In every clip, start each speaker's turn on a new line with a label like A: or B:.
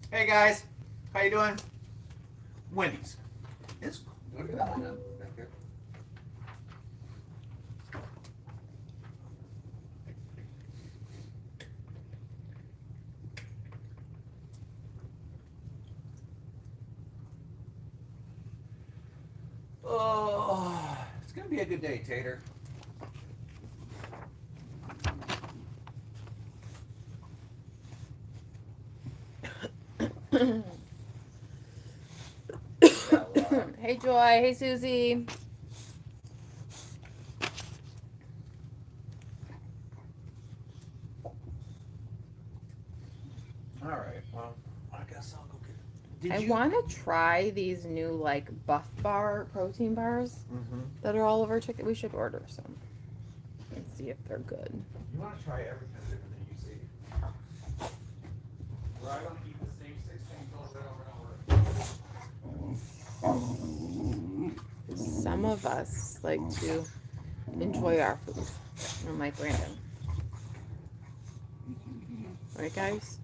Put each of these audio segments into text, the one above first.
A: Hey guys, how you doing? Wendy's. It's look at that one back there. Oh, it's gonna be a good day, Tater.
B: Hey Joy, hey Susie.
A: All right. Well, I guess I'll go get it.
B: I want to try these new like Buff Bar protein bars that are all over chicken. We should order some and see if they're good.
A: You want to try every kind of different thing you see. Where I don't eat the same 6 things over and over.
B: Some of us like to enjoy our food. I'm like Brandon. Right, guys?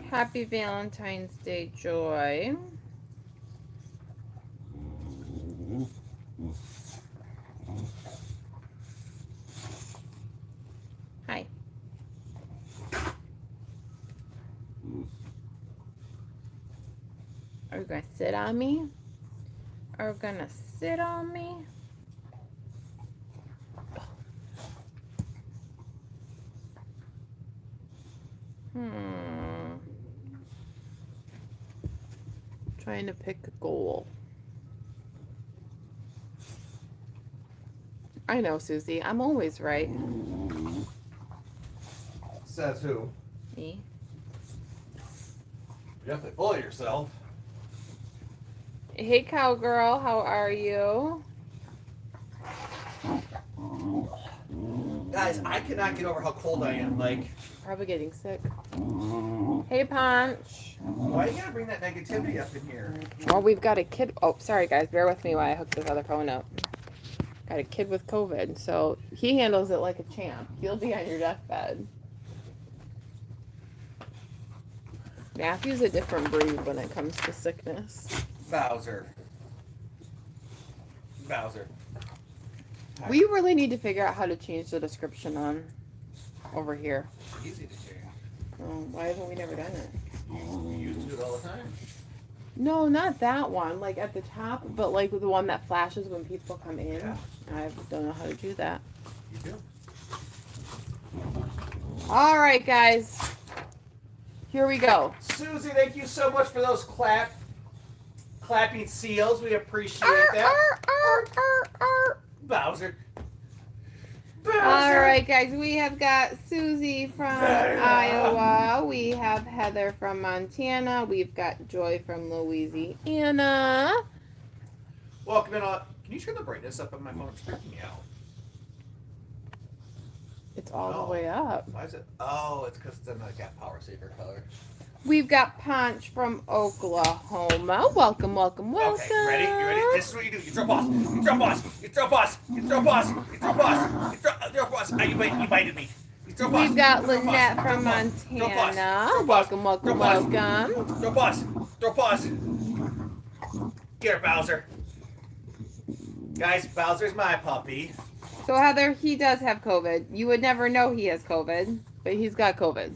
B: Happy Valentine's Day, Joy. Hi. Are you gonna sit on me? Are you gonna sit on me? Trying to pick a goal. I know, Susie. I'm always right.
A: Says who?
B: Me.
A: You're definitely full of yourself.
B: Hey, cowgirl. How are you?
A: Guys, I cannot get over how cold I am. Like,
B: Probably getting sick. Hey, Punch.
A: why you gotta bring that negativity up in here?
B: Well, we've got a kid. Oh, sorry, guys. Bear with me while I hook this other phone up. Got a kid with COVID, so he handles it like a champ. He'll be on your deathbed. Matthew's a different breed when it comes to sickness.
A: Bowser.
B: We really need to figure out how to change the description on over here.
A: Easy to change.
B: Oh, why haven't we never done it?
A: We used to do it all the time.
B: No, not that one. Like at the top, but like the one that flashes when people come in.
A: Yeah.
B: I don't know how to do that.
A: You do.
B: All right, guys. Here we go.
A: Susie, thank you so much for those clapping seals. We appreciate that. Bowser.
B: All right, guys. We have got Susie from Iowa. We have Heather from Montana. We've got Joy from Louisiana.
A: Welcome in. Can you turn the brightness up on my phone? It's freaking me out.
B: It's all the way up.
A: Why is it? Oh, it's because it's in the Gap Power Saver color.
B: We've got Punch from Oklahoma. Welcome, welcome, welcome.
A: Okay, ready? You ready? This is what you do. You throw boss. You throw boss. You throw boss. You throw boss. You throw boss. You throw boss. You bited me. You throw boss.
B: We've got Lynette from Montana. Welcome, welcome, welcome.
A: Throw boss. Throw boss. Get her, Bowser. Guys, Bowser's my puppy.
B: So Heather, he does have COVID. You would never know he has COVID, but he's got COVID.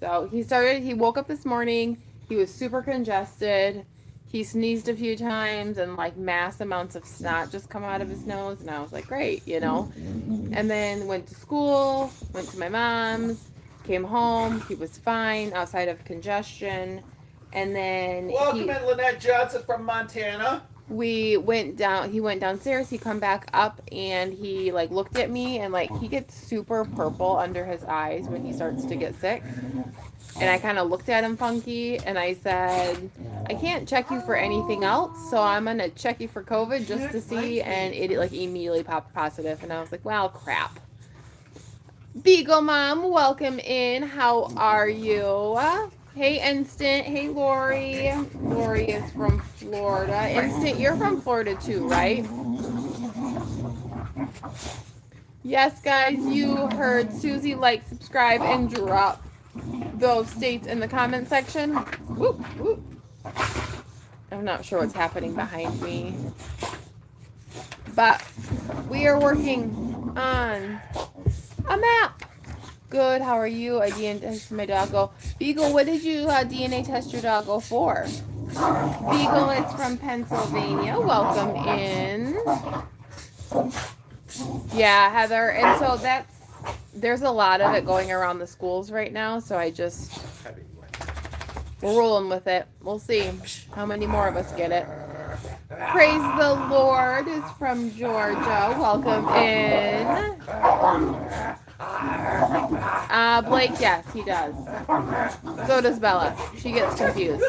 B: So he woke up this morning, he was super congested, he sneezed a few times and like mass amounts of snot just come out of his nose, and I was like, great, you know. And then went to school, went to my mom's, came home, he was fine outside of congestion. And then
A: Welcome in, Lynette Johnson from Montana.
B: he went downstairs, he come back up, and he like looked at me, and like he gets super purple under his eyes when he starts to get sick. And I kind of looked at him funky, and I said, I can't check you for anything else, so I'm gonna check you for COVID just to see. And it like immediately popped positive, and I was like, well, crap. Beagle Mom, welcome in. How are you? Hey, Instant. Hey, Lori. Lori is from Florida. Instant, you're from Florida too, right? Yes, guys, you heard Susie. Like, subscribe, and drop those states in the comment section. Whoop, whoop. I'm not sure what's happening behind me. But we are working on a map. Good, how are you? I DNA tested my doggo. Beagle, what did you DNA test your doggo for? Beagle, it's from Pennsylvania. Welcome in. Yeah, Heather. And so there's a lot of it going around the schools right now. So we're rolling with it. We'll see how many more of us get it. Praise the Lord is from Georgia. Welcome in. Blake, yes, he does. So does Bella. She gets confused.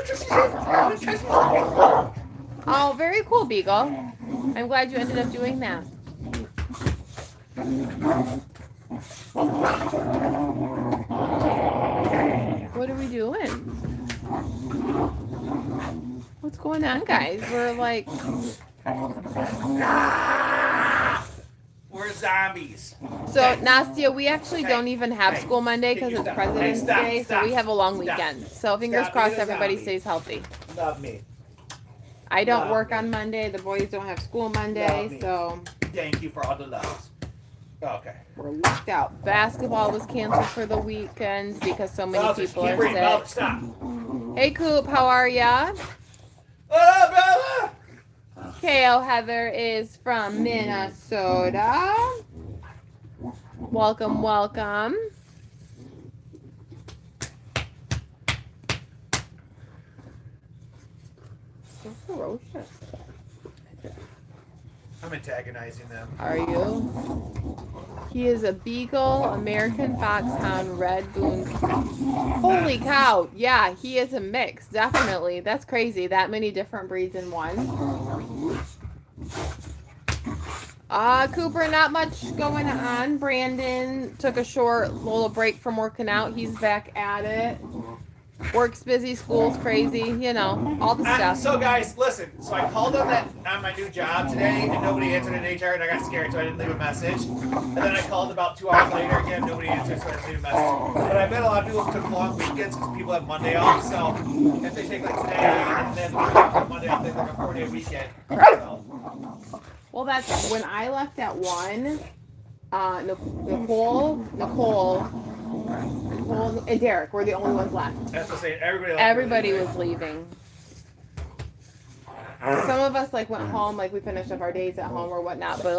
B: Oh, very cool, Beagle. I'm glad you ended up doing that. What are we doing? What's going on, guys? We're like...
A: We're zombies.
B: So, Nastia, we actually don't even have school Monday because it's President's Day, so we have a long weekend. So, fingers crossed everybody stays healthy.
A: Love me.
B: I don't work on Monday. The boys don't have school Monday, so...
A: Thank you for all the loves. Okay.
B: We're locked out. Basketball was canceled for the weekend because so many people are sick.
A: Stop.
B: Hey, Coop, how are ya?
A: Bella!
B: KO Heather is from Minnesota. Welcome, welcome. So ferocious.
A: I'm antagonizing them.
B: Are you? He is a Beagle, American Foxhound, Red Boone. Holy cow. Yeah, he is a mix. Definitely. That's crazy. That many different breeds in one. Cooper, not much going on. Brandon took a short little break from working out. He's back at it. Work's busy, school's crazy, you know, all the stuff.
A: So guys, listen. So I called on my new job today, and nobody answered in HR, and I got scared, so I didn't leave a message. And then I called about 2 hours later again, nobody answered, so I didn't leave a message. But I bet a lot of people took long weekends because people have Monday off. So if they take like today and then Monday off, they have like a 4-day weekend. So.
B: Well, that's when I left at 1. Nicole, and Derek were the only ones left.
A: That's what I'm saying.
B: Everybody was leaving. Some of us like went home, like we finished up our days at home or whatnot, but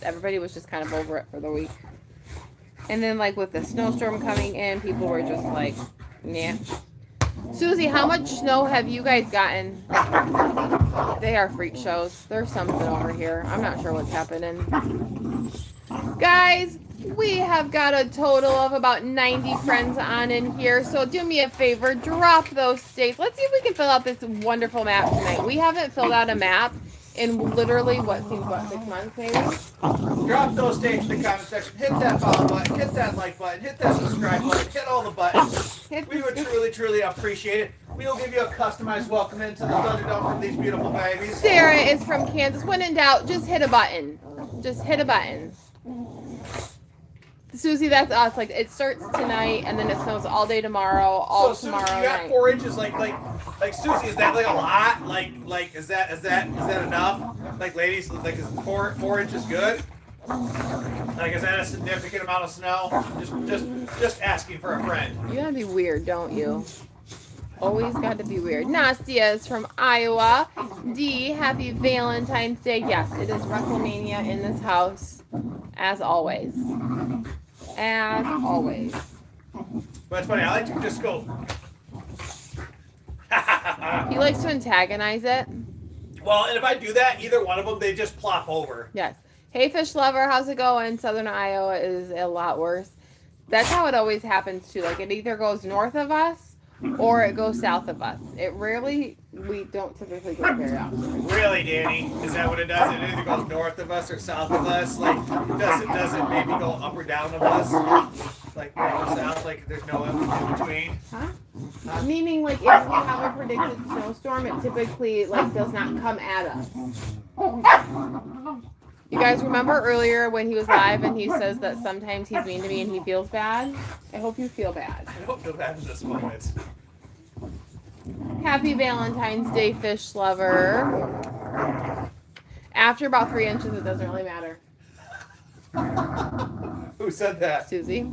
B: everybody was just kind of over it for the week. And then like with the snowstorm coming in, people were just like, yeah. Susie, how much snow have you guys gotten? They are freak shows. There's something over here. I'm not sure what's happening. Guys, we have got a total of about 90 friends on in here. So do me a favor, drop those states. Let's see if we can fill out this wonderful map tonight. We haven't filled out a map in literally, what seems, 6 months maybe?
A: Drop those states in the comment section. Hit that follow button. Hit that like button. Hit that subscribe button. Hit all the buttons. We would truly, truly appreciate it. We will give you a customized welcome into the Thunderdome from these beautiful babies.
B: Sarah is from Kansas. When in doubt, just hit a button. Just hit a button. Susie, that's us. Like it starts tonight, and then it snows all day tomorrow, all
A: so,
B: tomorrow
A: Susie, you got
B: night.
A: 4 inches, like Susie, is that like a lot? Like is that enough? Like ladies, like is 4 inches good? Like is that a significant amount of snow? Just asking for a friend.
B: You gotta be weird, don't you? Always got to be weird. Nastia is from Iowa. D, happy Valentine's Day. Yes, it is WrestleMania in this house, as always. As always.
A: But it's funny, I like to just go.
B: He likes to antagonize it.
A: Well, and if I do that, either one of them, they just plop over.
B: Yes. Hey, fish lover, how's it going? Southern Iowa is a lot worse. That's how it always happens, too. Like, it either goes north of us, or it goes south of us. We don't typically go very often.
A: Really, Danny? Is that what it does? It either goes north of us or south of us? Like, does it maybe go up or down of us? Like, north or south? Like, there's no in between?
B: Huh? Meaning, like, if we have a predicted snowstorm, it typically, like, does not come at us. You guys remember earlier when he was live and he says that sometimes he's mean to me and he feels bad? I hope you feel bad.
A: I don't feel bad in this moment.
B: Happy Valentine's Day, fish lover. After about 3 inches, it doesn't really matter.
A: Who said that?
B: Susie.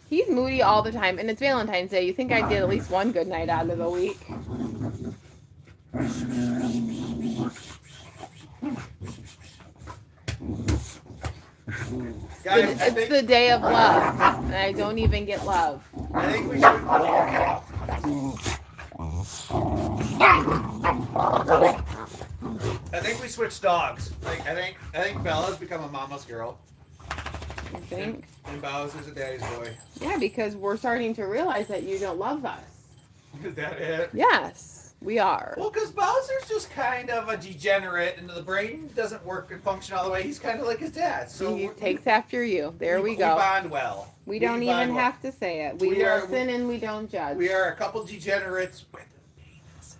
B: He's moody all the time, and it's Valentine's Day. You think I'd get at least one good night out of the week.
A: Guys,
B: It's the day of love, and I don't even get love.
A: I think we should. I think we switched dogs. Like I think Bella's become a mama's girl.
B: You think?
A: And Bowser's a daddy's boy.
B: Yeah, because we're starting to realize that you don't love us.
A: Is that it?
B: Yes, we are.
A: Well, because Bowser's just kind of a degenerate, and the brain doesn't work and function all the way. He's kind of like his dad. So
B: He takes after you. There we go.
A: We bond well.
B: We don't even have to say it. We listen and we don't judge.
A: We are a couple degenerates with penises.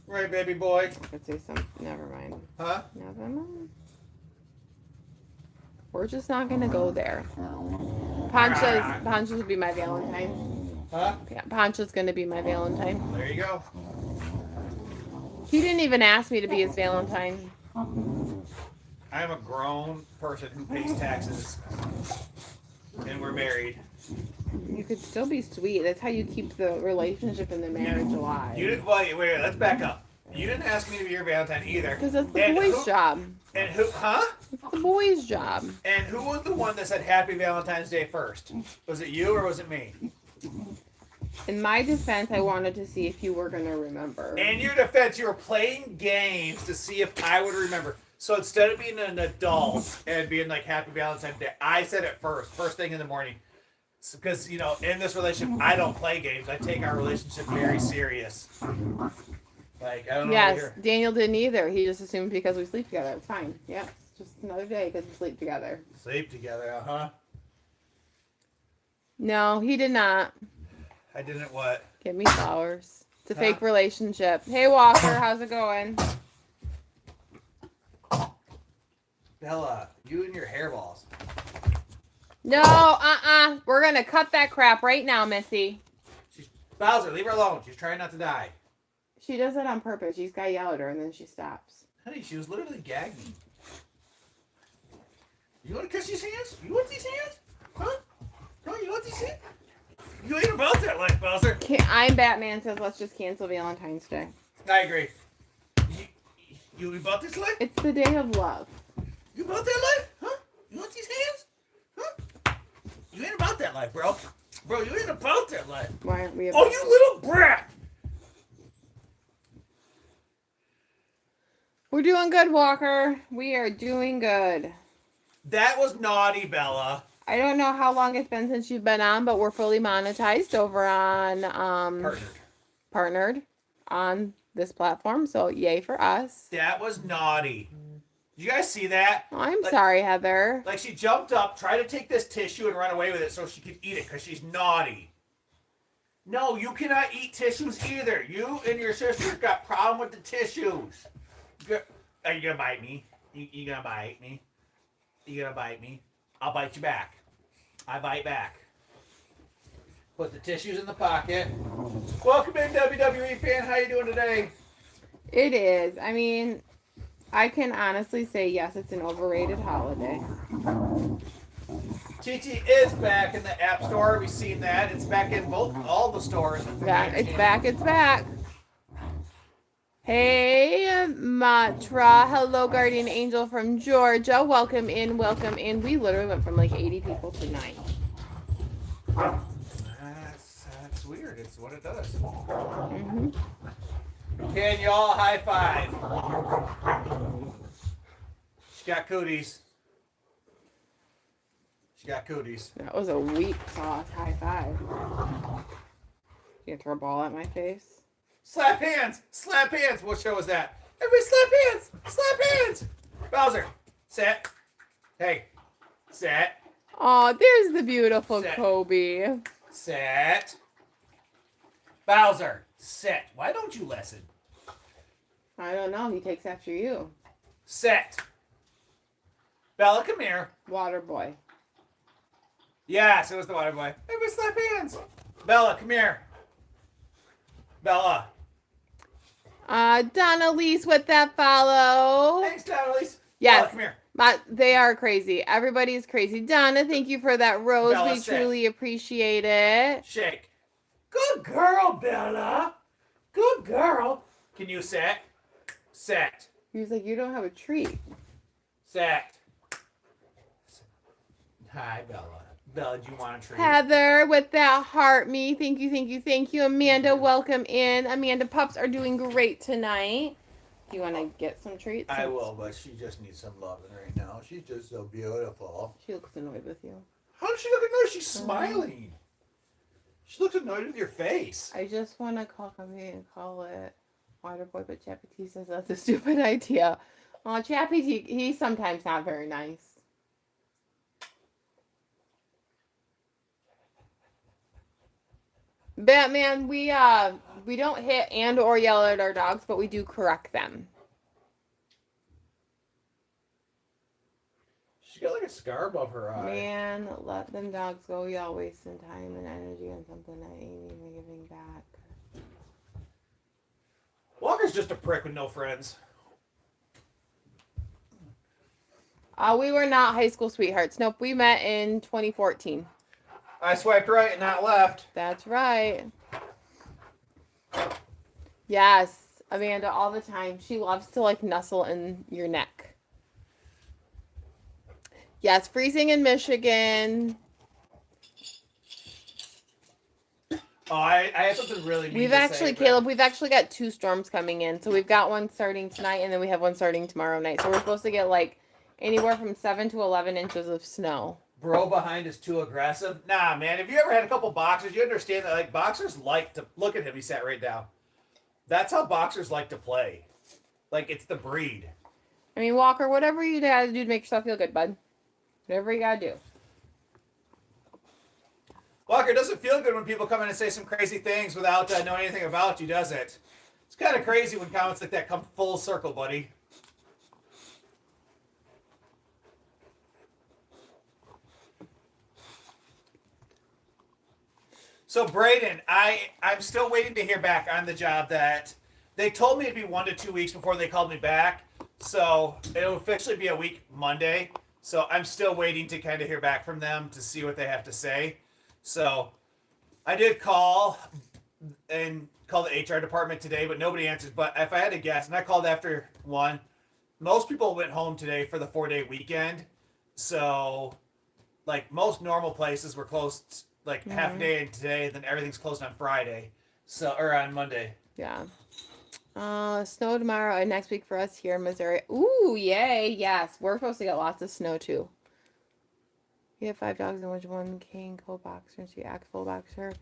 A: Right, baby boy?
B: I could say something. Never mind.
A: Huh?
B: Never mind. We're just not going to go there. Poncho's will be my Valentine.
A: Huh?
B: Yeah, Poncho's going to be my Valentine.
A: There you go.
B: He didn't even ask me to be his Valentine.
A: I am a grown person who pays taxes. And we're married.
B: You could still be sweet. That's how you keep the relationship and the marriage alive.
A: You didn't. Wait, let's back up. You didn't ask me to be your Valentine either.
B: Because that's the boy's job.
A: And who? Huh?
B: It's the boy's job.
A: And who was the one that said Happy Valentine's Day first? Was it you or was it me?
B: In my defense, I wanted to see if you were going to remember.
A: In your defense, you were playing games to see if I would remember. So instead of being an adult and being like Happy Valentine's Day, I said it first thing in the morning. Because, you know, in this relationship, I don't play games. I take our relationship very serious. Like, I don't know.
B: Yes, Daniel didn't either. He just assumed because we sleep together. It's fine. Yeah, it's just another day because we sleep together.
A: Sleep together, uh-huh.
B: No, he did not.
A: I didn't what?
B: Give me flowers. It's a fake relationship. Hey, Walker, how's it going?
A: Bella, you and your hairballs.
B: No, We're going to cut that crap right now, Missy.
A: Bowser, leave her alone. She's trying not to die.
B: She does that on purpose. You just got to yell at her, and then she stops.
A: Honey, she was literally gagging. You want to kiss these hands? You want these hands? Huh? No, you want these hands? You ain't about that life, Bowser.
B: I'm Batman says let's just cancel Valentine's Day.
A: I agree. You about this life?
B: It's the day of love.
A: You about that life? Huh? You want these hands? Huh? You ain't about that life, bro. Bro, you ain't about that life.
B: Why aren't we?
A: Oh, you little brat!
B: We're doing good, Walker. We are doing good.
A: That was naughty, Bella.
B: I don't know how long it's been since you've been on, but we're fully monetized over on partnered on this platform. So yay for us.
A: That was naughty. Did you guys see that?
B: Oh, I'm sorry, Heather.
A: Like she jumped up, tried to take this tissue and run away with it so she could eat it because she's naughty. No, you cannot eat tissues either. You and your sister got problem with the tissues. Are you gonna bite me? You gonna bite me? You gonna bite me? I'll bite you back. I bite back. Put the tissues in the pocket. Welcome in, WWE fan. How you doing today?
B: It is. I mean, I can honestly say yes, it's an overrated holiday.
A: TT is back in the App Store. We've seen that. It's back in all the stores.
B: Yeah, it's back. It's back. Hey, Matra. Hello, Guardian Angel from Georgia. Welcome in. Welcome in. We literally went from like 80 people to 9.
A: That's weird. It's what it does.
B: Mm-hmm.
A: Can y'all high five? She got cooties. She got cooties.
B: That was a weak sauce high five. You gonna throw a ball at my face?
A: Slap hands! Slap hands! What show was that? Everybody slap hands! Slap hands! Bowser, sit. Hey, sit.
B: Oh, there's the beautiful
A: Sit.
B: Kobe.
A: Sit. Bowser, sit. Why don't you listen?
B: I don't know. He takes after you.
A: Sit. Bella, come here.
B: Water boy.
A: Yes, it was the water boy. Hey, we slap hands. Bella, come here. Bella.
B: Donna Lee's with that follow.
A: Thanks, Natalie.
B: Yes.
A: Bella, come here.
B: They are crazy. Everybody's crazy. Donna, thank you for that rose.
A: Bella,
B: we
A: sit.
B: truly appreciate it.
A: Shake. Good girl, Bella. Good girl. Can you sit? Sit.
B: He was like, you don't have a treat.
A: Sit. Hi, Bella. Bella, do you want a treat?
B: Heather with that heart me. Thank you, thank you, thank you. Amanda, welcome in. Amanda, pups are doing great tonight. Do you want to get some treats?
A: I will, but she just needs some loving right now. She's just so beautiful.
B: She looks annoyed with you.
A: How does she look annoyed? She's smiling. She looks annoyed with your face.
B: I just want to call company and call it Waterboy, but Chappy T says that's a stupid idea. Oh, Chappy T, he's sometimes not very nice. Batman, we don't hit and or yell at our dogs, but we do correct them.
A: She got like a scar above her eye.
B: Man, let them dogs go. Y'all wasting time and energy on something that ain't even giving back.
A: Walker's just a prick with no friends.
B: We were not high school sweethearts. Nope, we met in 2014.
A: I swiped right and not left.
B: That's right. Yes, Amanda, all the time. She loves to like nestle in your neck. Yes, freezing in Michigan.
A: Oh, I have something really mean
B: We've
A: to
B: actually,
A: say,
B: Caleb, we've actually got 2 storms coming in. So we've got one starting tonight and then we have one starting tomorrow night. So we're supposed to get like anywhere from 7 to 11 inches of snow.
A: Bro behind is too aggressive. Nah, man. If you ever had a couple boxers, you understand that like boxers like to look at him. He sat right down. That's how boxers like to play. Like it's the breed.
B: I mean, Walker, whatever you gotta do to make yourself feel good, bud. Whatever you gotta do.
A: Walker, it doesn't feel good when people come in and say some crazy things without knowing anything about you, does it? It's kind of crazy when comments like that come full circle, buddy. So, Braden, I'm still waiting to hear back on the job that they told me it'd be 1 to 2 weeks before they called me back. So, it'll officially be a week Monday. So, I'm still waiting to kind of hear back from them to see what they have to say. So, I did call the HR department today, but nobody answers. But if I had to guess, and I called after 1, most people went home today for the 4-day weekend. So, like, most normal places were closed like half a day today, and then everything's closed on Friday, or on Monday.
B: Yeah. Snow tomorrow and next week for us here in Missouri. Ooh, yay! Yes, we're supposed to get lots of snow too. We have 5 dogs and which one king, cold boxer, and she act full boxer.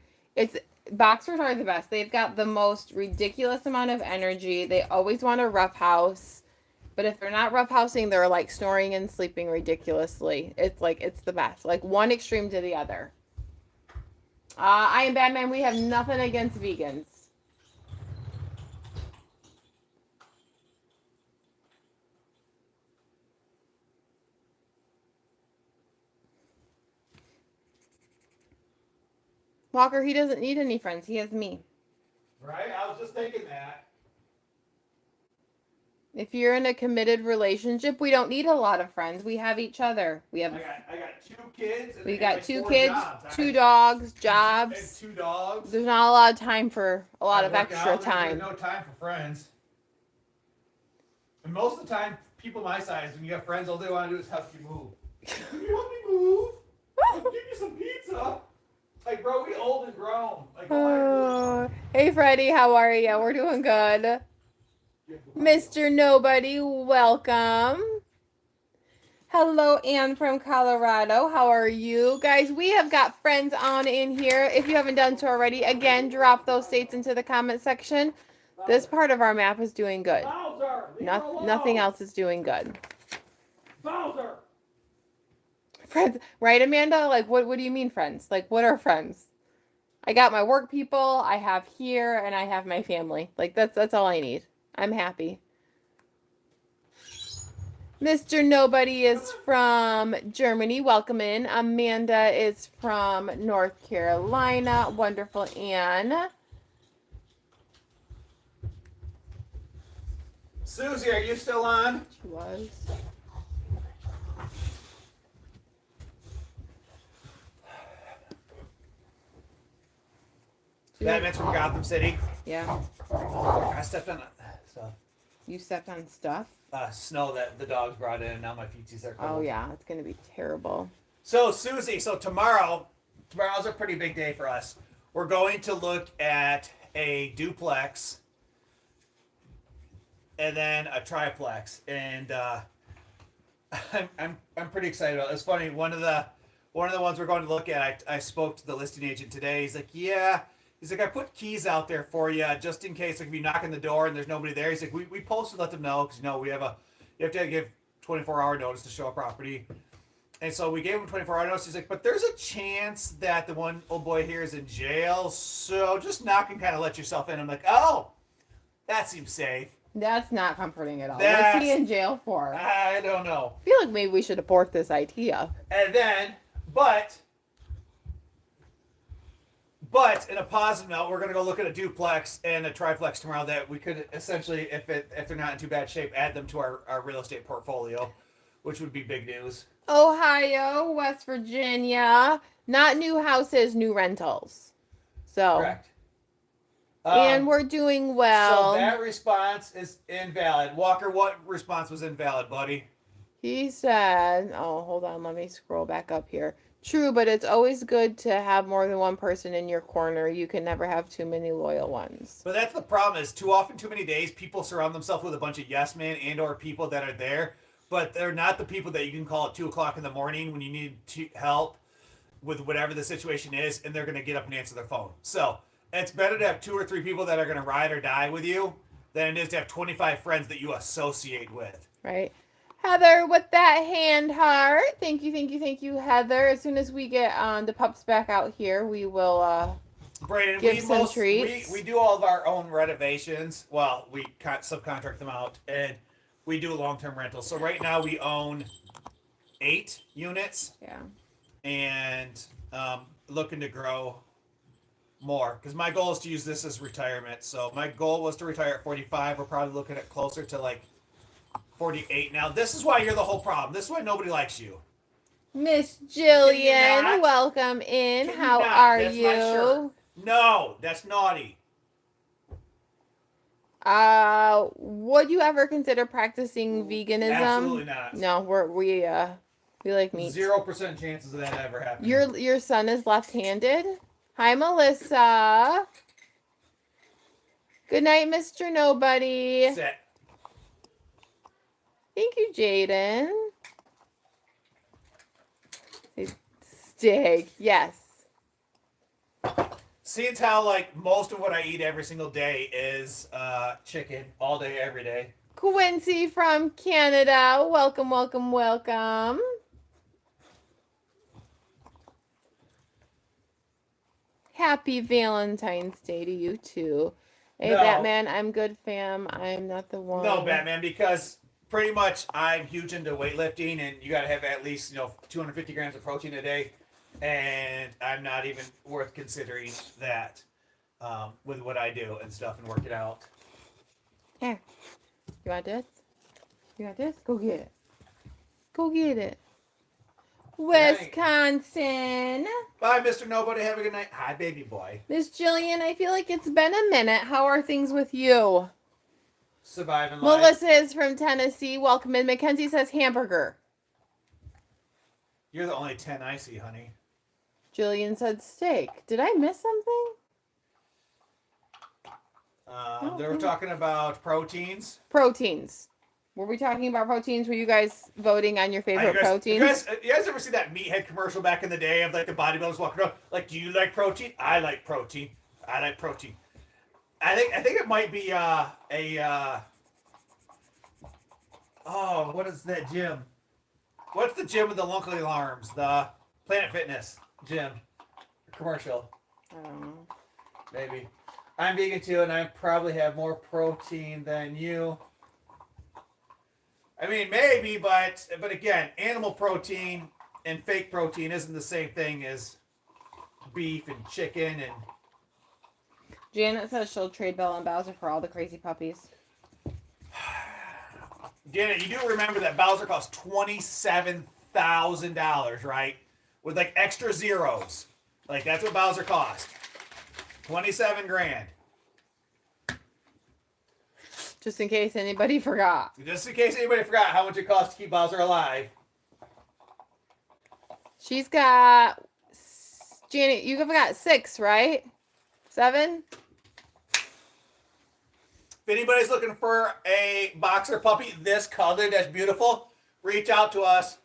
B: Boxers are the best. They've got the most ridiculous amount of energy. They always want a rough house. But if they're not roughhousing, they're like snoring and sleeping ridiculously. It's the best. Like one extreme to the other. I am Batman. We have nothing against vegans. Walker, he doesn't need any friends. He has me.
A: Right? I was just thinking that.
B: If you're in a committed relationship, we don't need a lot of friends. We have each other. I
A: got 2 kids. And
B: we
A: they
B: got
A: like
B: 2
A: 4
B: kids,
A: jobs.
B: 2 dogs, jobs.
A: And 2 dogs.
B: There's not a lot of time for a lot of
A: Working
B: extra
A: out,
B: time.
A: There's no time for friends. And most of the time, people my size, when you have friends, all they want to do is help you move. Can you help me move? I'll give you some pizza. Like, bro, we old and grown. Like,
B: Oh, hey, Freddie, how are you? We're doing good. Mr. Nobody, welcome. Hello, Ann from Colorado. How are you? Guys, we have got friends on in here. If you haven't done so already, again, drop those states into the comment section. This part of our map is doing good. Nothing else is doing good.
A: Bowser.
B: Friends, right, Amanda? Like, what do you mean friends? Like, what are friends? I got my work people, I have here, and I have my family. Like, that's all I need. I'm happy. Mr. Nobody is from Germany. Welcome in. Amanda is from North Carolina. Wonderful, Anne.
A: Susie, are you still on?
B: She was.
A: Batman's from Gotham City.
B: Yeah.
A: I stepped on stuff.
B: You stepped on stuff?
A: Snow that the dogs brought in, and now my feetsies are cold.
B: Oh, yeah. It's going to be terrible.
A: So, Susie, tomorrow's a pretty big day for us. We're going to look at a duplex and then a triplex, and I'm pretty excited about it. It's funny. One of the ones we're going to look at, I spoke to the listing agent today. He's like, yeah. He's like, I put keys out there for you just in case, like, if you knock on the door and there's nobody there. He's like, we posted, let them know, because, you have to give 24-hour notice to show a property. And so we gave him 24-hour notice. He's like, but there's a chance that the one old boy here is in jail, so just knock and kind of let yourself in. I'm like, oh, that seems safe.
B: That's not comforting at all. What's he in jail for?
A: I don't know.
B: I feel like maybe we should abort this idea.
A: And then, But in a positive note, we're going to go look at a duplex and a triplex tomorrow that we could essentially, if they're not in too bad shape, add them to our real estate portfolio, which would be big news.
B: Ohio, West Virginia. Not new houses, new rentals. So.
A: Correct.
B: And we're doing well.
A: So that response is invalid. Walker, what response was invalid, buddy?
B: He said, oh, hold on. Let me scroll back up here. True, but it's always good to have more than one person in your corner. You can never have too many loyal ones.
A: But that's the problem is too often, too many days, people surround themselves with a bunch of yes men and or people that are there, but they're not the people that you can call at 2 o'clock in the morning when you need help with whatever the situation is, and they're going to get up and answer their phone. So it's better to have 2 or 3 people that are going to ride or die with you than it is to have 25 friends that you associate with.
B: Right. Heather with that hand heart. Thank you, Heather. As soon as we get the pups back out here, we will
A: Brayden,
B: give some treats.
A: We do all of our own renovations. Well, we subcontract them out, and we do long-term rentals. So right now we own 8 units.
B: Yeah.
A: And looking to grow more. Because my goal is to use this as retirement. So my goal was to retire at 45. We're probably looking at closer to like 48 now. This is why you're the whole problem. This is why nobody likes you.
B: Miss Jillian, welcome in. How are
A: that's my shirt.
B: you?
A: No, that's naughty.
B: Would you ever consider practicing veganism?
A: Absolutely not.
B: No, we like meat.
A: 0% chances of that ever happening.
B: Your son is left-handed? Hi, Melissa. Good night, Mr. Nobody.
A: Sit.
B: Thank you, Jaden. Steak, yes.
A: Seeing how like most of what I eat every single day is chicken all day, every day.
B: Quincy from Canada. Welcome, welcome, welcome. Happy Valentine's Day to you too. Hey,
A: No.
B: Batman, I'm good, fam. I'm not the one.
A: No, Batman, because pretty much I'm huge into weightlifting, and you got to have at least 250 grams of protein a day, and I'm not even worth considering that with what I do and stuff and work it out.
B: Here, you want this? You want this? Go get it. Go get it. Wisconsin.
A: Bye, Mr. Nobody. Have a good night. Hi, baby boy.
B: Miss Jillian, I feel like it's been a minute. How are things with you?
A: Surviving life.
B: Melissa is from Tennessee. Welcome in. Mackenzie says hamburger.
A: You're the only 10 I see, honey.
B: Jillian said steak. Did I miss something?
A: They were talking about proteins.
B: Proteins. Were we talking about proteins? Were you guys voting on your favorite proteins?
A: You guys ever see that meathead commercial back in the day of like the bodybuilders walking around? Like, do you like protein? I like protein. I like protein. I think it might be what is that gym? What's the gym with the local alarms? The Planet Fitness gym commercial.
B: I don't know.
A: Maybe. I'm vegan too, and I probably have more protein than you. I mean, maybe, but again, animal protein and fake protein isn't the same thing as beef and chicken and.
B: Janet says she'll trade Bella and Bowser for all the crazy puppies.
A: Janet, you do remember that Bowser cost $27,000, right? With like extra zeros. Like that's what Bowser cost. 27 grand.
B: Just in case anybody forgot.
A: Just in case anybody forgot how much it costs to keep Bowser alive.
B: She's got... Janet, you got 6, right? 7?
A: If anybody's looking for a boxer puppy this colored that's beautiful, reach out to us.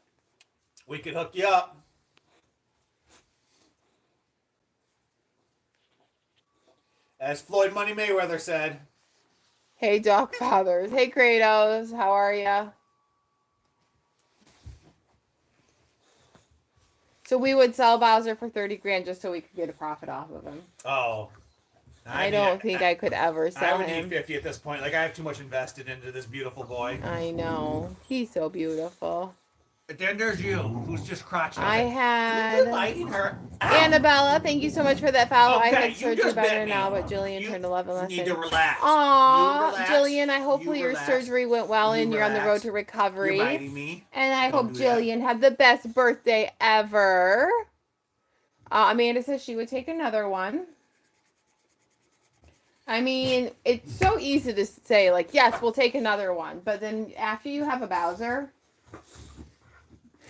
A: We can hook you up. As Floyd Money Mayweather said.
B: Hey, Doc Fathers. Hey, Kratos. How are ya? So we would sell Bowser for 30 grand just so we could get a profit off of him.
A: Oh.
B: I don't think I could ever sell him.
A: I would need 50 at this point. Like, I have too much invested into this beautiful boy.
B: I know. He's so beautiful.
A: But then there's you, who's just crotching.
B: I had...
A: biting her.
B: Annabella, thank you so much for that follow.
A: Okay,
B: I had
A: you
B: surgery
A: just bit
B: better
A: me.
B: now, but Jillian
A: You
B: turned 11 last
A: need
B: night.
A: to relax.
B: Aw,
A: Relax.
B: Jillian, hopefully your
A: relax.
B: surgery went well
A: You
B: and you're on the road
A: relax.
B: to recovery.
A: You're biting me.
B: And I
A: Don't
B: hope
A: do that.
B: Jillian had the best birthday ever. Amanda says she would take another one. I mean, it's so easy to say, like, yes, we'll take another one. But then after you have a Bowser,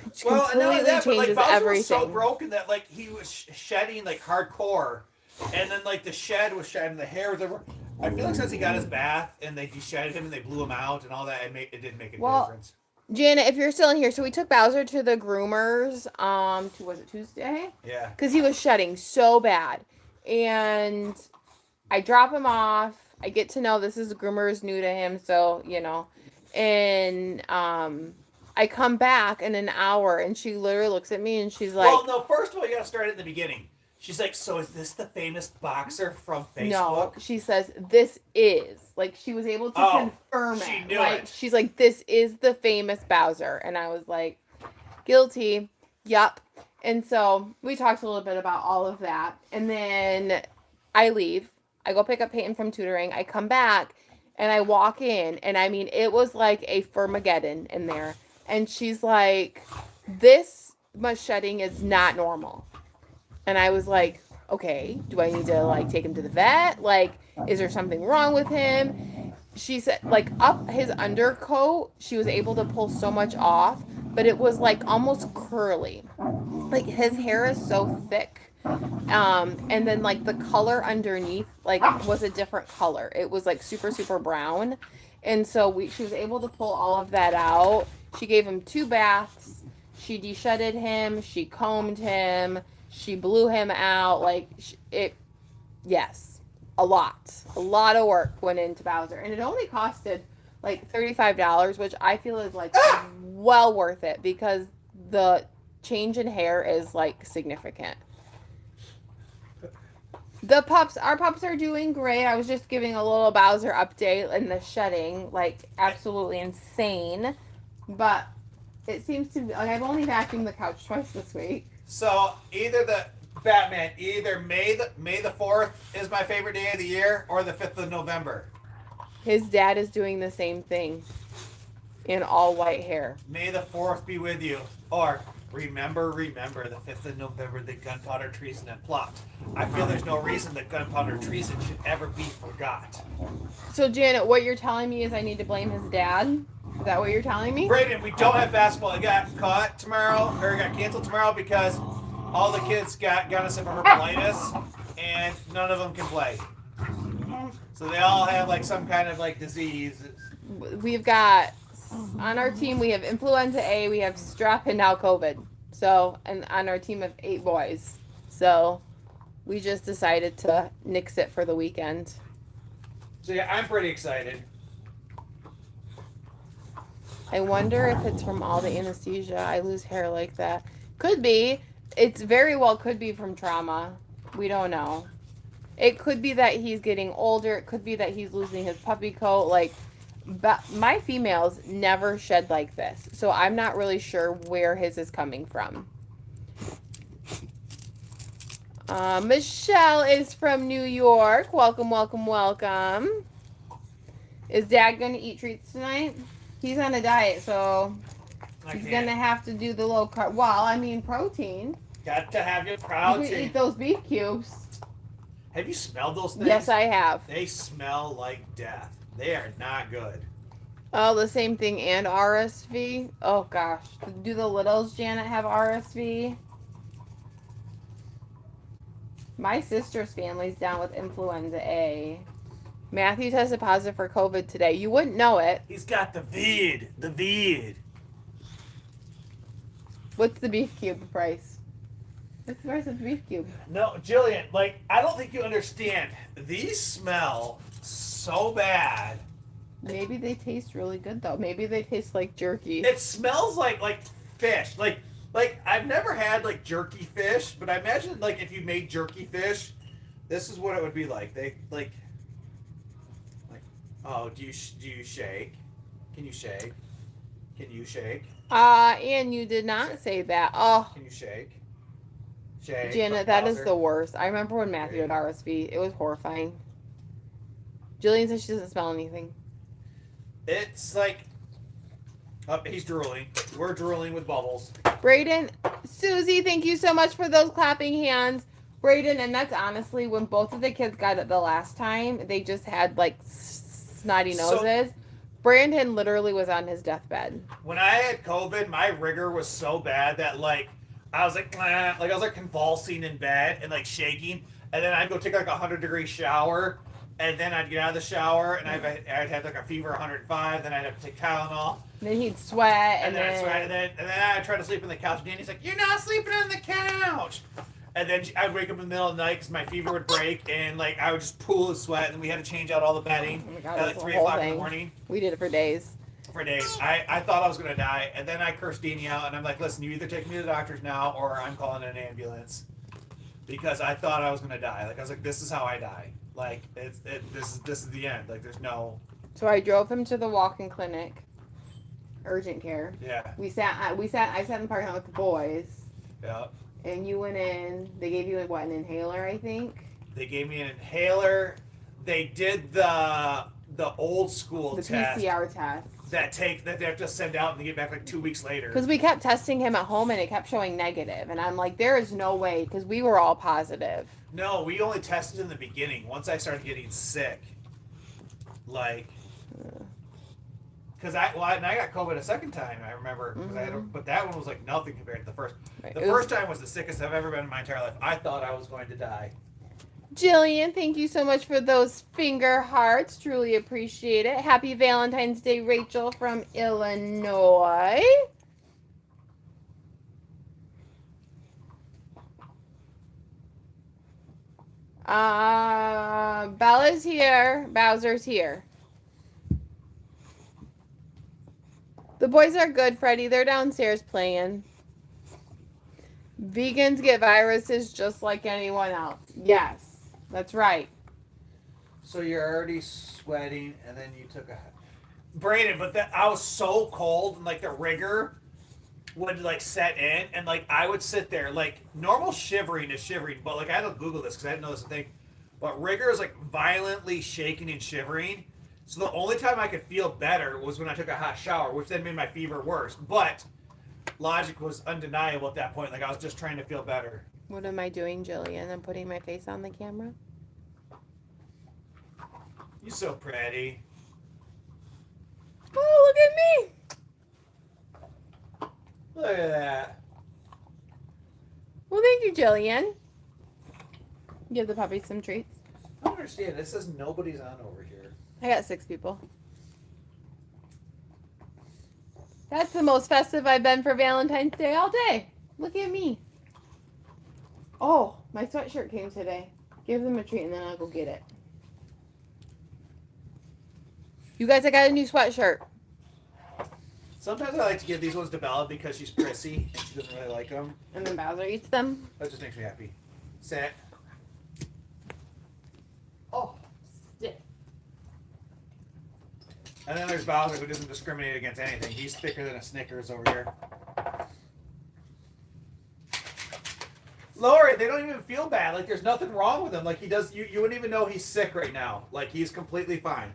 B: it
A: Well, and not only
B: completely
A: that, but like
B: changes
A: Bowser
B: everything.
A: was so broken that like he was shedding like hardcore, and then like the shed was shedding, the hair was over. I feel like since he got his bath and they deshedded him and they blew him out and all that, it did make a difference.
B: Janet, if you're still in here, so we took Bowser to the groomers, was it Tuesday?
A: Yeah.
B: Because he was shedding so bad. And I drop him off. I get to know this is groomers new to him, so, you know. And I come back in an hour, and she literally looks at me, and she's like...
A: Well, no, first of all, you gotta start at the beginning. She's like, so is this the famous boxer from Facebook?
B: No, she says, this is. Like, she was able to confirm it.
A: She knew
B: like,
A: it.
B: She's like, this is the famous Bowser. And I was like, guilty. Yup. And so we talked a little bit about all of that. And then I leave. I go pick up Peyton from tutoring. I come back and I walk in. And I mean, it was like a Fermageddon in there. And she's like, this much shedding is not normal. And I was like, okay, do I need to like take him to the vet? Like, is there something wrong with him? She said, like, up his undercoat, she was able to pull so much off, but it was like almost curly. Like, his hair is so thick. And then like the color underneath like was a different color. It was like super, super brown. And so she was able to pull all of that out. She gave him 2 baths. She deshedded him. She combed him. She blew him out. Like, yes, a lot of work went into Bowser. And it only costed like $35, which I feel is like well worth it because the change in hair is like significant. Our pups are doing great. I was just giving a little Bowser update and the shedding, like absolutely insane. But it seems to be, like, I've only vacuumed the couch twice this week.
A: So either May the 4th is my favorite day of the year, or the 5th of November.
B: His dad is doing the same thing in all white hair.
A: May the 4th be with you. Or remember the 5th of November, the gunpowder treason and plot. I feel there's no reason that gunpowder treason should ever be forgot.
B: So Janet, what you're telling me is I need to blame his dad? Is that what you're telling me?
A: Brayden, we don't have basketball. It got caught tomorrow, or it got canceled tomorrow because all the kids got us from herpelitis, and none of them can play. So they all have like some kind of like disease.
B: We've got, on our team, we have influenza A, we have strep, and now COVID. So, and on our team of 8 boys. So, we just decided to nix it for the weekend.
A: So yeah, I'm pretty excited.
B: I wonder if it's from all the anesthesia. I lose hair like that. Could be. It's very well could be from trauma. We don't know. It could be that he's getting older. It could be that he's losing his puppy coat. Like, But my females never shed like this, so I'm not really sure where his is coming from. Michelle is from New York. Welcome, welcome, welcome. Is Dad going to eat treats tonight? He's on a diet, so he's going to have to do the low carb. Well, I mean, protein.
A: Got to have your
B: You
A: protein.
B: can eat those beef cubes.
A: Have you smelled those things?
B: Yes, I have.
A: They smell like death. They are not good.
B: Oh, the same thing and RSV. Oh gosh, do the littles, Janet, have RSV? My sister's family's down with influenza A. Matthew tested positive for COVID today. You wouldn't know it.
A: He's got the vid. The vid.
B: What's the beef cube price? What's the price of the beef cube?
A: No, Jillian, like, I don't think you understand. These smell so bad.
B: Maybe they taste really good though. Maybe they taste like jerky.
A: It smells like fish. Like I've never had like jerky fish, but I imagine like if you made jerky fish, this is what it would be like. They like oh, do you shake? Can you shake? Can you shake?
B: And you did not say that. Oh,
A: Can you shake? Shake.
B: Janet, that is the worst. I remember when Matthew had RSV. It was horrifying. Jillian says she doesn't smell anything.
A: It's like, oh, he's drooling. We're drooling with bubbles.
B: Brayden, Susie, thank you so much for those clapping hands. Brayden, and that's honestly when both of the kids got it the last time, they just had like snotty noses. So, Brandon literally was on his deathbed.
A: When I had COVID, my rigor was so bad that like I was like I was like convulsing in bed and like shaking, and then I'd go take like a 100-degree shower, and then I'd get out of the shower and I'd have like a fever 105, then I'd have to take Tylenol.
B: And then he'd sweat,
A: and then I'd sweat, and then I'd try to sleep on the couch. And Danny's like, "You're not sleeping on the couch." And then I'd wake up in the middle of the night because my fever would break, and like I would just pool of sweat, and we had to change out all the bedding
B: God,
A: at like 3 o'clock in the morning.
B: We did it for days.
A: I thought I was going to die, and then I cursed Danny out, and I'm like, listen, you either take me to the doctor's now, or I'm calling an ambulance. Because I thought I was going to die. Like, I was like, this is how I die. Like, this is the end. Like, there's no...
B: So I drove him to the walk-in clinic, urgent care.
A: Yeah.
B: I sat in the parking lot with the boys.
A: Yeah.
B: And you went in, they gave you, an inhaler, I think?
A: They gave me an inhaler. They did the old school test.
B: The PCR test.
A: That they have to send out and they get back like 2 weeks later.
B: Because we kept testing him at home and it kept showing negative. And I'm like, there is no way, because we were all positive.
A: No, we only tested in the beginning. Once I started getting sick. Like... Because I got COVID a second time, I remember. But that one was like nothing compared to the first.
B: Right.
A: The first time was the sickest I've ever been in my entire life. I thought I was going to die.
B: Jillian, thank you so much for those finger hearts. Truly appreciate it. Happy Valentine's Day, Rachel from Illinois. Bella's here. Bowser's here. The boys are good, Freddie. They're downstairs playing. Vegans get viruses just like anyone else. Yes, that's right.
A: So you're already sweating, and then you took a... Brandon, but I was so cold, and like the rigor would like set in, and like I would sit there, like normal shivering is shivering, but like I had to Google this because I didn't know this was a thing. But rigor is like violently shaking and shivering. So the only time I could feel better was when I took a hot shower, which then made my fever worse. But logic was undeniable at that point. Like I was just trying to feel better.
B: What am I doing, Jillian? I'm putting my face on the camera.
A: You're so pretty.
B: Oh, look at me.
A: Look at that.
B: Well, thank you, Jillian. Give the puppies some treats.
A: I don't understand. It says nobody's on over here.
B: I got 6 people. That's the most festive I've been for Valentine's Day all day. Look at me. Oh, my sweatshirt came today. Give them a treat and then I'll go get it. You guys, I got a new sweatshirt.
A: Sometimes I like to give these ones to Bella because she's prissy and she doesn't really like them.
B: And then Bowser eats them.
A: That just makes me happy. Sit. Oh.
B: Sit.
A: And then there's Bowser, who doesn't discriminate against anything. He's thicker than a Snickers over here. Lower it. They don't even feel bad. Like, there's nothing wrong with him. Like, he does. You wouldn't even know he's sick right now. Like, he's completely fine.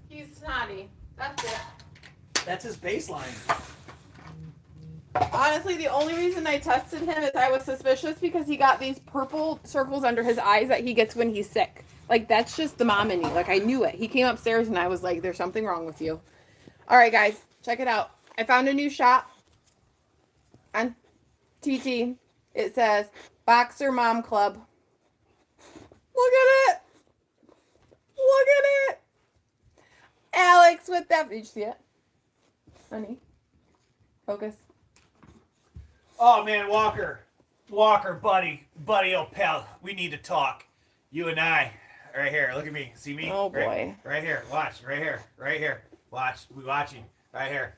B: He's snotty. That's it.
A: That's his baseline.
B: Honestly, the only reason I tested him is I was suspicious because he got these purple circles under his eyes that he gets when he's sick. Like, that's just the mom in me. Like, I knew it. He came upstairs and I was like, there's something wrong with you. All right, guys, check it out. I found a new shop on TT. It says Boxer Mom Club. Look at it. Look at it. Alex with that. Did you see it? Honey. Focus.
A: Oh, man, Walker, buddy, old pal, we need to talk. You and I, right here. Look at me. See me?
B: Oh, boy.
A: Right here. Watch. Right here. Watch. We watching. Right here.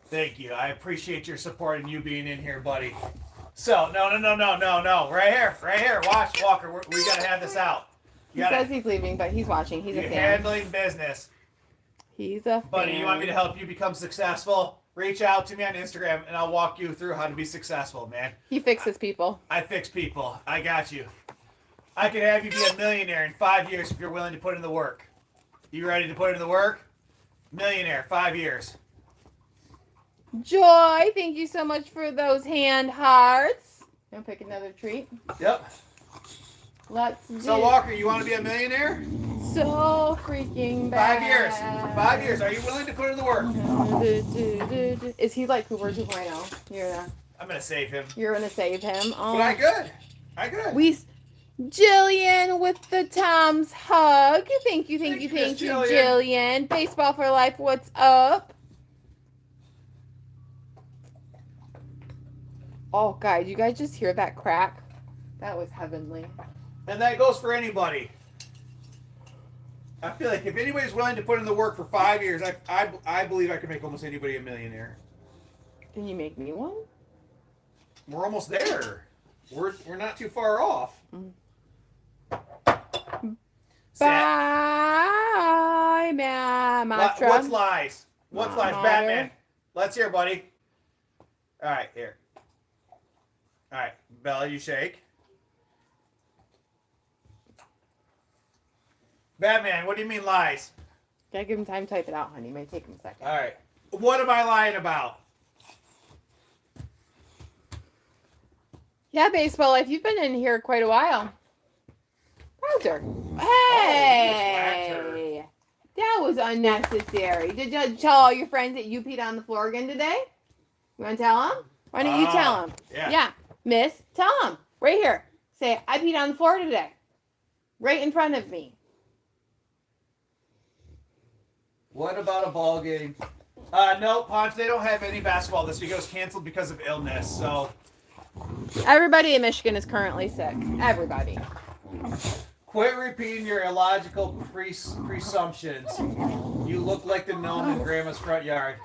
A: Thank you. I appreciate your support and you being in here, buddy. So, no. Right here. Watch, Walker. We got to have this out.
B: He says he's leaving, but he's watching. He's a fan.
A: Handling business.
B: He's a fan.
A: Buddy, you want me to help you become successful? Reach out to me on Instagram, and I'll walk you through how to be successful, man.
B: He fixes people.
A: I fix people. I got you. I could have you be a millionaire in 5 years if you're willing to put in the work. You ready to put in the work? Millionaire, 5 years.
B: Joy, thank you so much for those hand hearts. Gonna pick another treat.
A: Yep.
B: Let's do.
A: So, Walker, you want to be a millionaire?
B: So freaking
A: 5
B: bad.
A: years. 5 years. Are you willing to put in the work?
B: Is he like Cooper 2.0?
A: I'm going to save him.
B: You're gonna save him. Oh.
A: But I good.
B: Jillian with the Tom's hug. Thank you,
A: Thank you,
B: Jillian. Baseball for life. What's up? Oh, God, you guys just hear that crack? That was heavenly.
A: And that goes for anybody. I feel like if anybody's willing to put in the work for 5 years, I believe I could make almost anybody a millionaire.
B: Can you make me one?
A: We're almost there. We're not too far off.
B: Bye, Matra.
A: What's lies? What's lies? Batman. Let's hear, buddy. All right, here. All right, Bella, you shake. Batman, what do you mean lies?
B: Gotta give him time to type it out, honey. It may take him a second.
A: All right. What am I lying about?
B: Yeah, baseball life. You've been in here quite a while. Roger. Hey! That was unnecessary. Did you tell all your friends that you peed on the floor again today? You want to tell them? Why don't you tell them? Yeah. Miss, tell them. Right here. Say, I peed on the floor today. Right in front of me.
A: What about a ball game? No, Ponch, they don't have any basketball this week. It was canceled because of illness, so...
B: Everybody in Michigan is currently sick. Everybody.
A: Quit repeating your illogical presumptions. You look like the gnome in Grandma's front yard.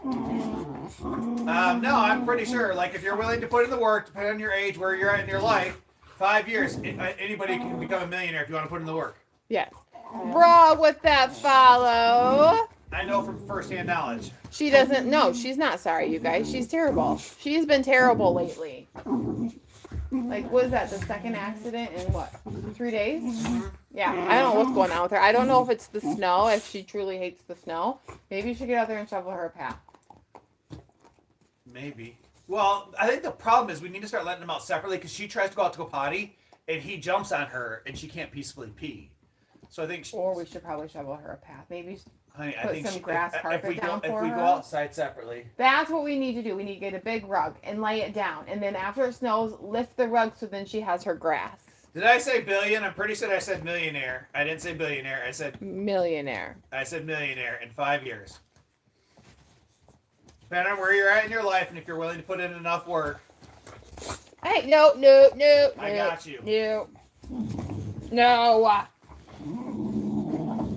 A: No, I'm pretty sure. Like, if you're willing to put in the work, depending on your age, where you're at in your life, 5 years, anybody can become a millionaire if you want to put in the work.
B: Yes. Bra with that follow.
A: I know from firsthand knowledge.
B: She doesn't. No, she's not sorry, you guys. She's terrible. She's been terrible lately. Like, what is that? The second accident in what? 3 days? Yeah, I don't know what's going on with her. I don't know if it's the snow, if she truly hates the snow. Maybe you should get out there and shovel her path.
A: Maybe. Well, I think the problem is we need to start letting them out separately because she tries to go out to go potty and he jumps on her and she can't peacefully pee. So I think.
B: Or we should probably shovel her a path. Maybe
A: honey,
B: put some grass carpet down for her.
A: If we go outside separately.
B: That's what we need to do. We need to get a big rug and lay it down. And then after it snows, lift the rug so then she has her grass.
A: Did I say billion? I'm pretty sure I said millionaire. I didn't say billionaire. I said
B: millionaire.
A: I said millionaire in 5 years. Depending on where you're at in your life and if you're willing to put in enough work.
B: Hey, no.
A: I got you.
B: No.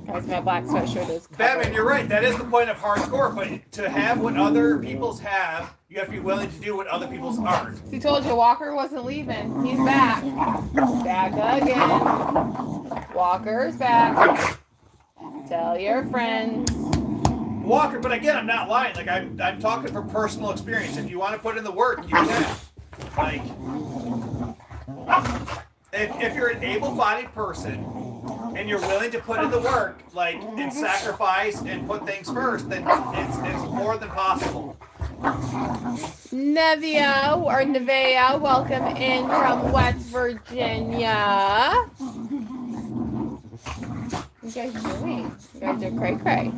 B: Guys, my black sweatshirt is covered.
A: Batman, you're right. That is the point of hardcore. But to have what other people's have You have to be willing to do what other people's aren't.
B: He told you Walker wasn't leaving. He's back. Back again. Walker's back. Tell your friends.
A: Walker, but again, I'm not lying. Like I'm talking from personal experience. If you want to put in the work, you can. Like, if you're an able-bodied person and you're willing to put in the work, like, and sacrifice and put things first, then it's more than possible.
B: Nevea, welcome in from West Virginia. What you guys doing? You guys are cray-cray.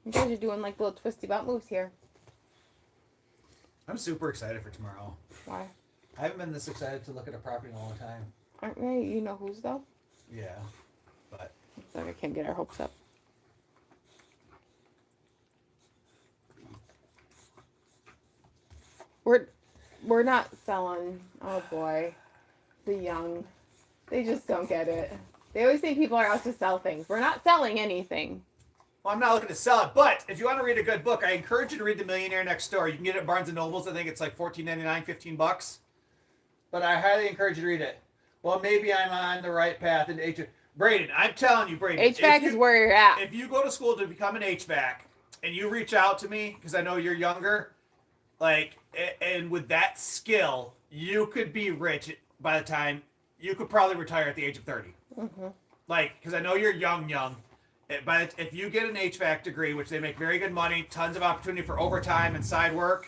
B: You guys are doing like little twisty bump moves here.
A: I'm super excited for tomorrow.
B: Why?
A: I haven't been this excited to look at a property in a long time.
B: Aren't we? You know who's though?
A: Yeah, but
B: It's like I can't get our hopes up. We're not selling. Oh boy, the young, they just don't get it. They always think people are out to sell things. We're not selling anything.
A: well, I'm not looking to sell it. But if you want to read a good book, I encourage you to read The Millionaire Next Door. You can get it at Barnes and Nobles. I think it's like $14.99, $15. But I highly encourage you to read it. Well, maybe I'm on the right path into HVAC. Braden, I'm telling you, Braden.
B: HVAC is where you're at.
A: If you go to school to become an HVAC and you reach out to me, because I know you're younger, like, and with that skill, you could be rich by the time you could probably retire at the age of 30.
B: Mm-hmm.
A: Like, because I know you're young. But if you get an HVAC degree, which they make very good money, tons of opportunity for overtime and side work,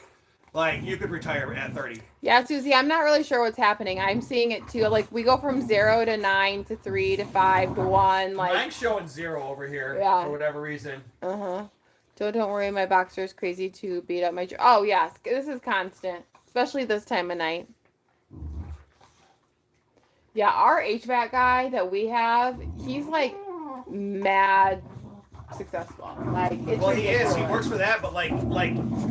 A: like, you could retire at 30.
B: Yeah, Susie, I'm not really sure what's happening. I'm seeing it too. Like, we go from 0 to 9 to 3 to 5 to 1. Like,
A: Mine's showing 0 over here for whatever reason.
B: Uh-huh. Don't worry, my boxer is crazy to beat up my... Oh, yes. This is constant. Especially this time of night. Yeah, our HVAC guy that we have, he's, like, mad successful. Like, it's
A: Well, he
B: ridiculous.
A: is. He works for that, but like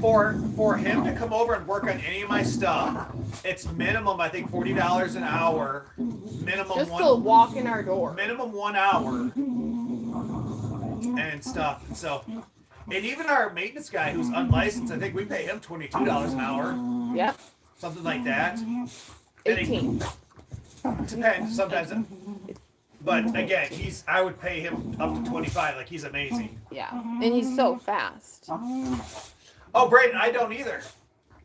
A: for him to come over and work on any of my stuff, it's minimum, I think, $40 an hour. Minimum
B: Just
A: one.
B: to walk in our door.
A: Minimum 1 hour. And stuff. And so, and even our maintenance guy who's unlicensed, I think we pay him $22 an hour.
B: Yep.
A: Something like that.
B: 18.
A: Depends. Sometimes. But again, I would pay him up to 25. Like, he's amazing.
B: Yeah. And he's so fast.
A: Oh, Brayden, I don't either.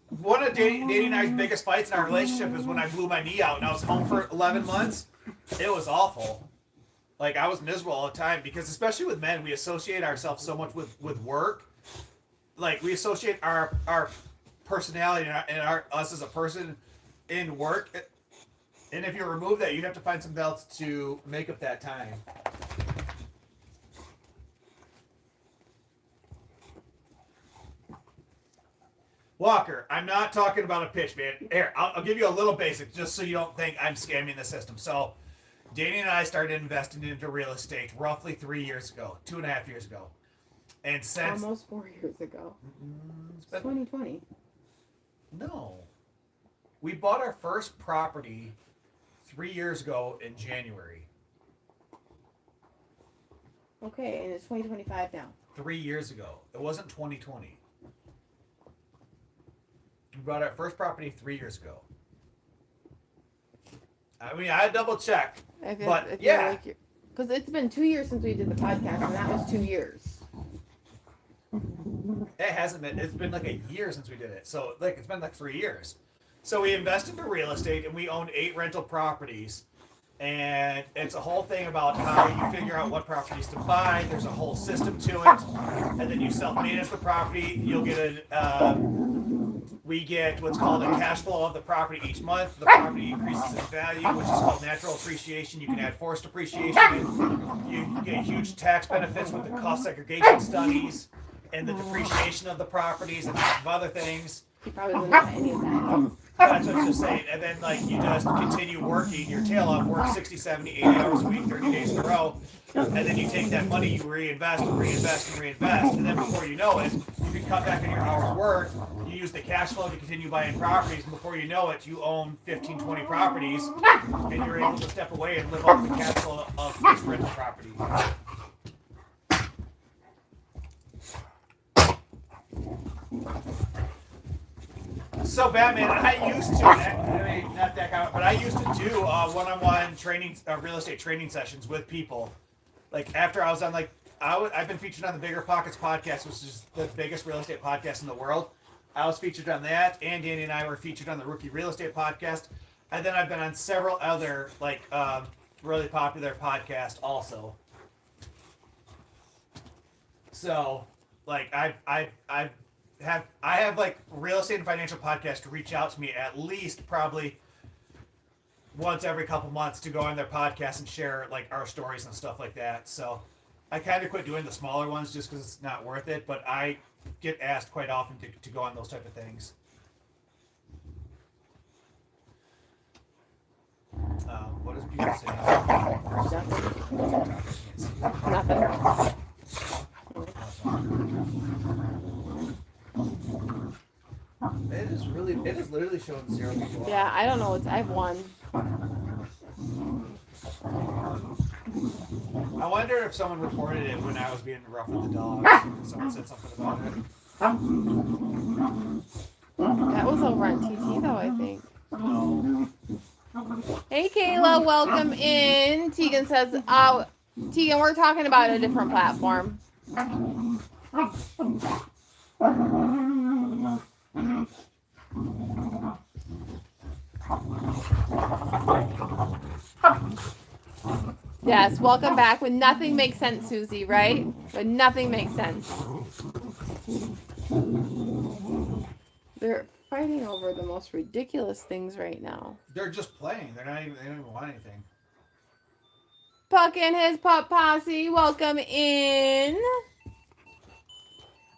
A: One of Dating and I's biggest fights in our relationship is when I blew my knee out and I was home for 11 months. It was awful. Like, I was miserable all the time because, especially with men, we associate ourselves so much with work. Like, we associate our personality and us as a person in work. And if you remove that, you'd have to find something else to make up that time. Walker, I'm not talking about a pitch, man. Here, I'll give you a little basic just so you don't think I'm scamming the system. So, Danny and I started investing into real estate roughly 3 years ago, 2.5 years ago. And since...
B: Almost 4 years ago. It's 2020.
A: No. We bought our first property 3 years ago in January.
B: Okay, and it's 2025 now.
A: 3 years ago. It wasn't 2020. We bought our first property 3 years ago. I mean, I double check. But yeah.
B: Because it's been 2 years since we did the podcast, and that was 2 years.
A: It hasn't been. It's been like a year since we did it. So, like, it's been like 3 years. So we invest into real estate, and we own 8 rental properties. And it's a whole thing about how you figure out what properties to buy. There's a whole system to it. And then you self-manage the property. You'll get we get what's called a cash flow of the property each month. The property increases in value, which is called natural appreciation. You can add forced appreciation. You get huge tax benefits with the cost segregation studies and the depreciation of the properties and lots of other things.
B: He probably wouldn't have any of that.
A: That's what I'm saying. And then, like, you just continue working your tail off, work 60, 70, 80 hours a week, 30 days in a row. And then you take that money, you reinvest and reinvest and reinvest. And then before you know it, you you cut back on your hours worked, you use the cash flow to continue buying properties, and before you know it, you own 15, 20 properties, and you're able to step away and live off the cash flow of this rental property. So Batman, I used to, I mean, not that kind of, but I used to do one-on-one training, real estate training sessions with people. Like after I was on, like I've been featured on the Bigger Pockets podcast, which is the biggest real estate podcast in the world. I was featured on that, and Danny and I were featured on the Rookie Real Estate podcast, and then I've been on several other like really popular podcasts also. So, like I have like real estate and financial podcasts reach out to me at least probably once every couple months to go on their podcast and share like our stories and stuff like that. So I kind of quit doing the smaller ones just because it's not worth it, but I get asked quite often to go on those type of things. What is people saying?
B: Nothing.
A: It is literally showing 0 people.
B: Yeah, I don't know. I have one.
A: I wonder if someone reported it when I was being rough with the dog. Someone said something about it.
B: That was over on TT though, I think.
A: No.
B: Hey Kayla, welcome in. Tegan says, Tegan, we're talking about a different platform. Yes, welcome back. When nothing makes sense, Susie, right? When nothing makes sense. They're fighting over the most ridiculous things right now.
A: They're just playing. They don't even want anything.
B: Puck and his pup posse, welcome in.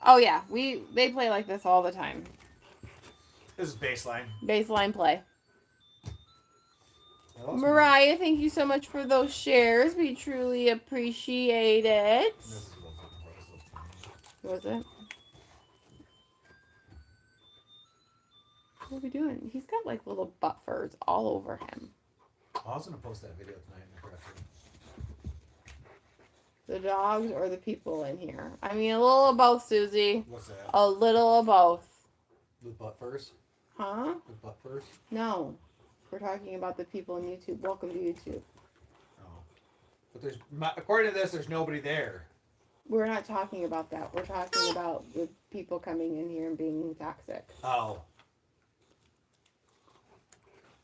B: Oh yeah, they play like this all the time.
A: This is baseline.
B: Baseline play. Mariah, thank you so much for those shares. We truly appreciate it. What was it? What are we doing? He's got like little butt furs all over him.
A: I was going to post that video tonight in the correction.
B: The dogs or the people in here? I mean, a little of both, Susie.
A: What's that?
B: A little of both.
A: With butt furs?
B: Huh?
A: With butt furs?
B: No. We're talking about the people in YouTube. Welcome to YouTube.
A: Oh. But according to this, there's nobody there.
B: We're not talking about that. We're talking about the people coming in here and being toxic.
A: Oh.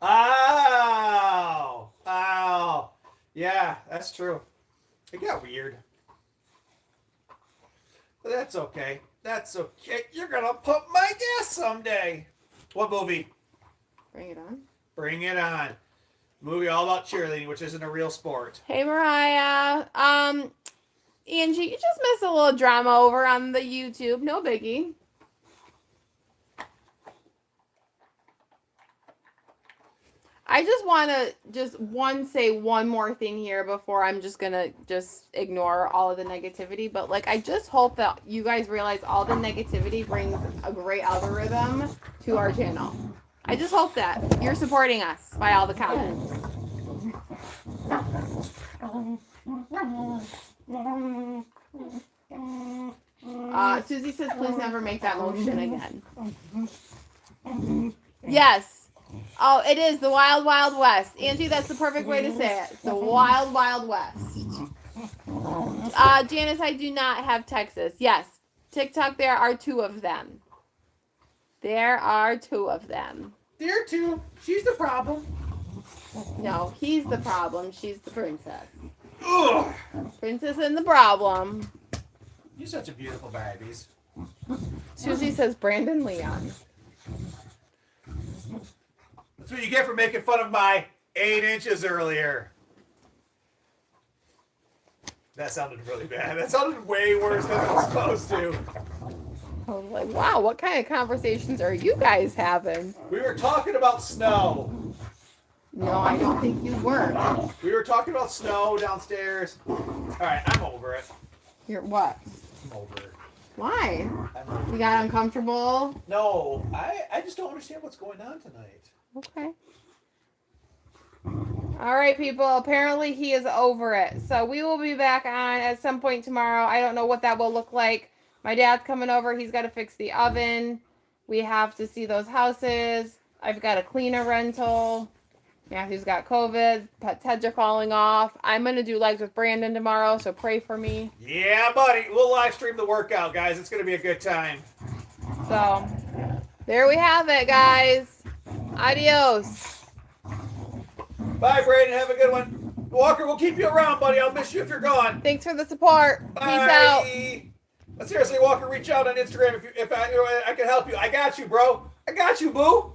A: Oh! Oh! Yeah, that's true. It got weird. But that's okay. That's okay. You're gonna pump my gas someday. What movie?
B: Bring it on.
A: Bring it on. Movie all about cheerleading, which isn't a real sport.
B: Hey, Mariah. Angie, you just missed a little drama over on the YouTube. No biggie. I just want to say one more thing here before I'm just going to just ignore all of the negativity. But, like, I just hope that you guys realize all the negativity brings a great algorithm to our channel. I just hope that you're supporting us by all the comments. Susie says, please never make that motion again. Yes. Oh, it is the Wild Wild West. Angie, that's the perfect way to say it. The Wild Wild West. Janice, I do not have Texas. Yes. TikTok, there are 2 of them. There are 2 of them.
A: There are 2. She's the problem.
B: No, he's the problem. She's the princess.
A: Ugh.
B: Princess and the problem.
A: You're such a beautiful babies.
B: Susie says Brandon Leon.
A: That's what you get for making fun of my 8 inches earlier. That sounded really bad. That sounded way worse than it was supposed to.
B: I was like, wow, what kind of conversations are you guys having?
A: We were talking about snow.
B: No, I don't think you were.
A: We were talking about snow downstairs. All right, I'm over it.
B: You're what?
A: I'm over it.
B: Why?
A: I don't know.
B: You got uncomfortable?
A: No, I just don't understand what's going on tonight.
B: Okay. All right, people. Apparently he is over it. So we will be back on at some point tomorrow. I don't know what that will look like. My dad's coming over. He's got to fix the oven. We have to see those houses. I've got to clean a rental. Matthew's got COVID. Pet's heads are falling off. I'm going to do legs with Brandon tomorrow, so pray for me.
A: Yeah, buddy. We'll live stream the workout, guys. It's going to be a good time.
B: So there we have it, guys. Adios.
A: Bye, Brayden. Have a good one. Walker, we'll keep you around, buddy. I'll miss you if you're gone.
B: Thanks for the support.
A: Bye.
B: Peace out.
A: But seriously, Walker, reach out on Instagram if I can help you. I got you, bro. I got you, boo.